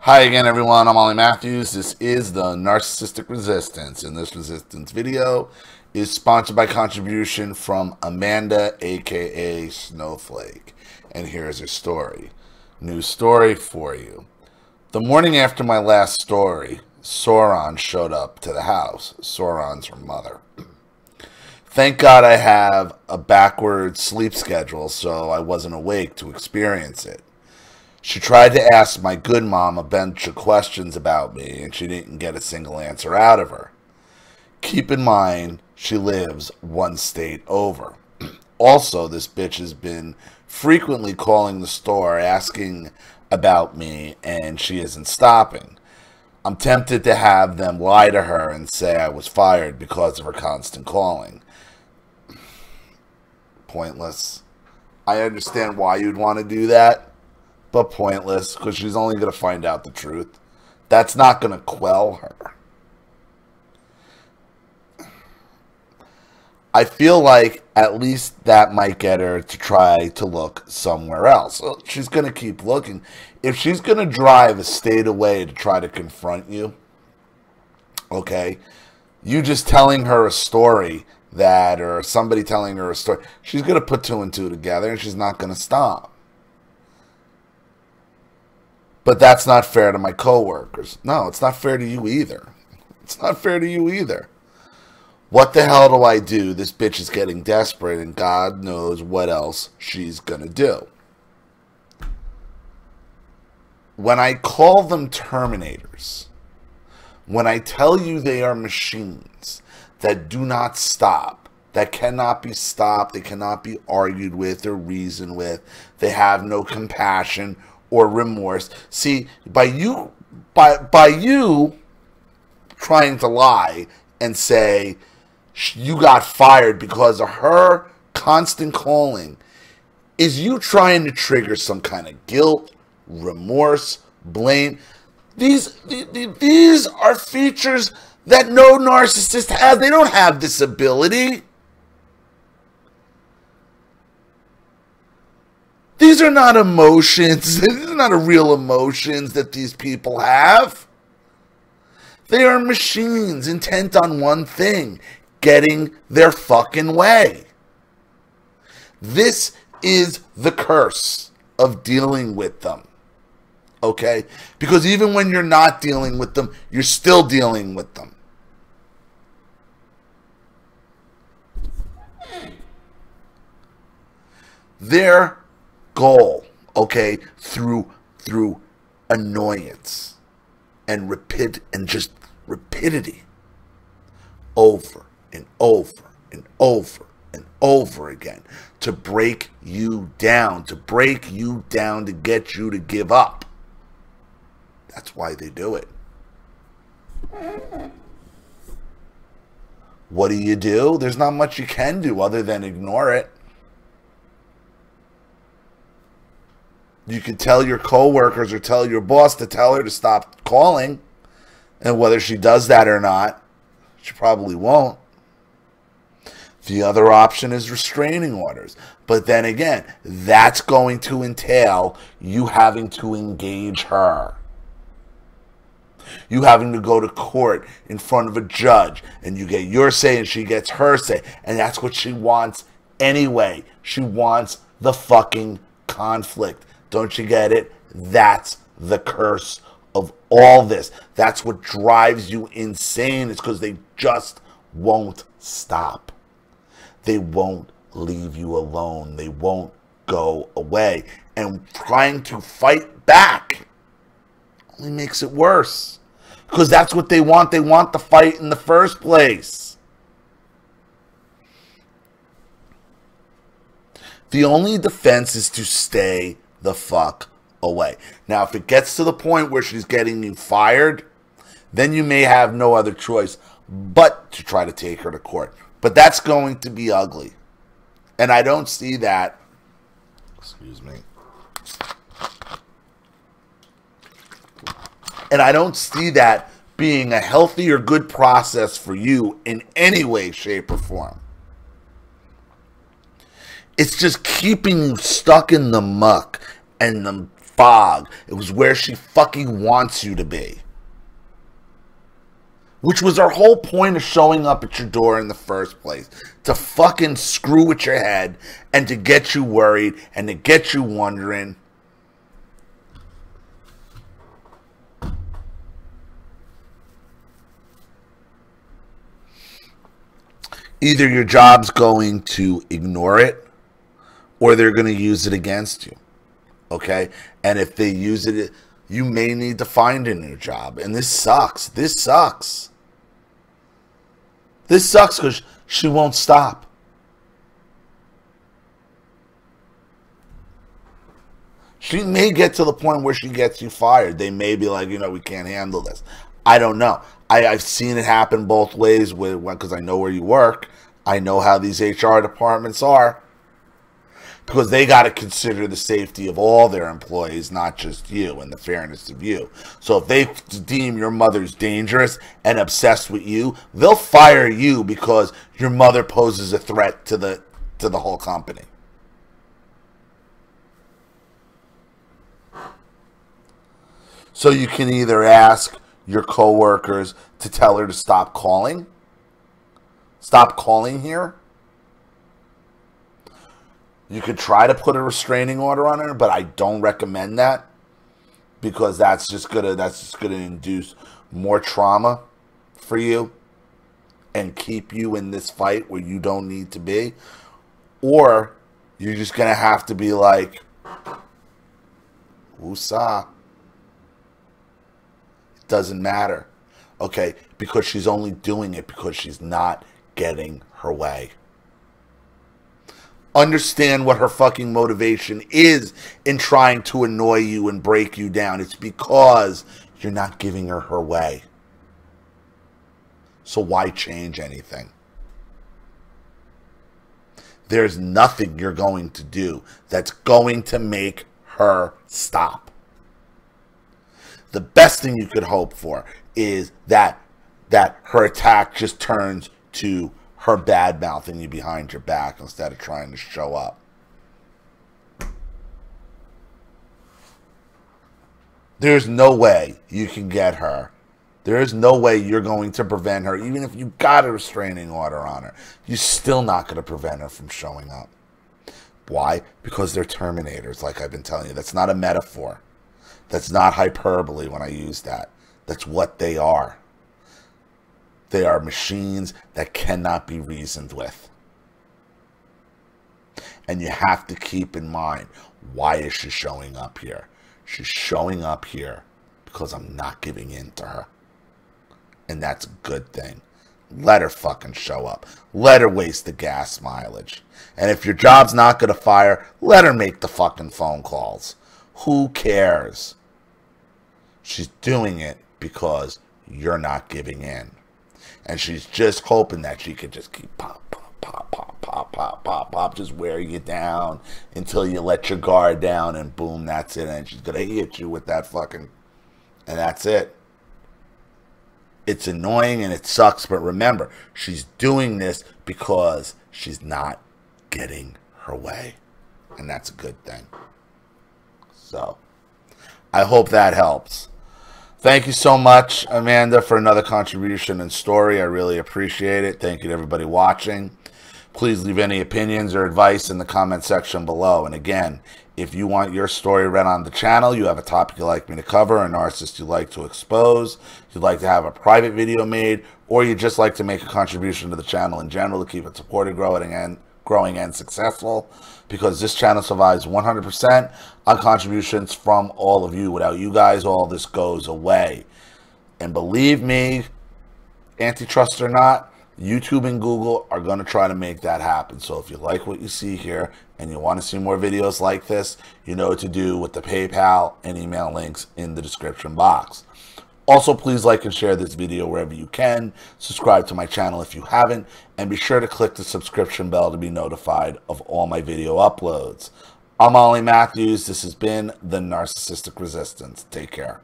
Hi again, everyone. I'm Ollie Matthews. This is the Narcissistic Resistance, and this resistance video is sponsored by contribution from Amanda, aka Snowflake. And here's her story. New story for you. The morning after my last story, Sauron showed up to the house. Sauron's her mother. Thank God I have a backward sleep schedule, so I wasn't awake to experience it. She tried to ask my good mom a bunch of questions about me, and she didn't get a single answer out of her. Keep in mind, she lives one state over. Also, this bitch has been frequently calling the store asking about me, and she isn't stopping. I'm tempted to have them lie to her and say I was fired because of her constant calling. Pointless. I understand why you'd want to do that, but pointless, because she's only going to find out the truth. That's not going to quell her. I feel like at least that might get her to try to look somewhere else. So she's going to keep looking. If she's going to drive a state away to try to confront you, okay, you just telling her a story that, or somebody telling her a story, she's going to put two and two together and she's not going to stop. But that's not fair to my coworkers. No, it's not fair to you either. It's not fair to you either. What the hell do I do? This bitch is getting desperate, and God knows what else she's gonna do. When I call them Terminators, when I tell you they are machines that do not stop, that cannot be stopped, they cannot be argued with or reasoned with, they have no compassion or remorse. See, by you trying to lie and say you got fired because of her constant calling, is you trying to trigger some kind of guilt, remorse, blame. These are features that no narcissist has. They don't have this ability. These are not emotions. These are not real emotions that these people have. They are machines intent on one thing, getting their fucking way. This is the curse of dealing with them. Okay? Because even when you're not dealing with them, you're still dealing with them. Their goal, okay, through annoyance and rapidity over and over and over and over again, to break you down, to get you to give up. That's why they do it. What do? There's not much you can do other than ignore it. You can tell your coworkers or tell your boss to tell her to stop calling. And whether she does that or not, she probably won't. The other option is restraining orders. But then again, that's going to entail you having to engage her. You having to go to court in front of a judge, and you get your say and she gets her say. And that's what she wants anyway. She wants the fucking conflict. Don't you get it? That's the curse of all this. That's what drives you insane. It's because they just won't stop. They won't leave you alone. They won't go away. And trying to fight back only makes it worse. Because that's what they want. They want the fight in the first place. The only defense is to stay the fuck away. Now, if it gets to the point where she's getting you fired, then you may have no other choice but to try to take her to court. But that's going to be ugly. And I don't see that. Excuse me. And I don't see that being a healthy or good process for you in any way, shape, or form. It's just keeping you stuck in the muck and the fog. It was where she fucking wants you to be. Which was her whole point of showing up at your door in the first place. To fucking screw with your head and to get you worried and to get you wondering. Either your job's going to ignore it or they're going to use it against you. Okay? And if they use it, you may need to find a new job. And this sucks. This sucks. This sucks because she won't stop. She may get to the point where she gets you fired. They may be like, we can't handle this. I don't know. I've seen it happen both ways because I know where you work. I know how these HR departments are. Because they got to consider the safety of all their employees, not just you, and the fairness of you. So if they deem your mother's dangerous and obsessed with you, they'll fire you because your mother poses a threat to the whole company. So you can either ask your coworkers to tell her to stop calling. Stop calling here. You could try to put a restraining order on her, but I don't recommend that because that's just gonna induce more trauma for you and keep you in this fight where you don't need to be. Or you're just gonna have to be like, woosah. Doesn't matter, okay? Because she's only doing it because she's not getting her way. Understand what her fucking motivation is in trying to annoy you and break you down. It's because you're not giving her her way. So why change anything? There's nothing you're going to do that's going to make her stop. The best thing you could hope for is that her attack just turns to her bad-mouthing you behind your back instead of trying to show up. There's no way you can get her. There is no way you're going to prevent her. Even if you got a restraining order on her, you're still not going to prevent her from showing up. Why? Because they're terminators, like I've been telling you. That's not a metaphor. That's not hyperbole when I use that. That's what they are. They are machines that cannot be reasoned with. And you have to keep in mind, why is she showing up here? She's showing up here because I'm not giving in to her. And that's a good thing. Let her fucking show up. Let her waste the gas mileage. And if your job's not going to fire, let her make the fucking phone calls. Who cares? She's doing it because you're not giving in. And she's just hoping that she could just keep pop, just wear you down until you let your guard down and boom, that's it. And she's going to hit you with that fucking, and that's it. It's annoying and it sucks, but remember, she's doing this because she's not getting her way. And that's a good thing. So, I hope that helps. Thank you so much, Amanda, for another contribution and story. I really appreciate it. Thank you to everybody watching. Please leave any opinions or advice in the comment section below. And again, if you want your story read on the channel, you have a topic you'd like me to cover, a narcissist you'd like to expose, you'd like to have a private video made, or you'd just like to make a contribution to the channel in general to keep it supported, growing and successful, because this channel survives 100% on contributions from all of you. Without you guys, all this goes away. And believe me, antitrust or not, YouTube and Google are going to try to make that happen. So if you like what you see here and you want to see more videos like this, you know what to do with the PayPal and email links in the description box. Also, please like and share this video wherever you can. Subscribe to my channel if you haven't. And be sure to click the subscription bell to be notified of all my video uploads. I'm Ollie Matthews. This has been The Narcissistic Resistance. Take care.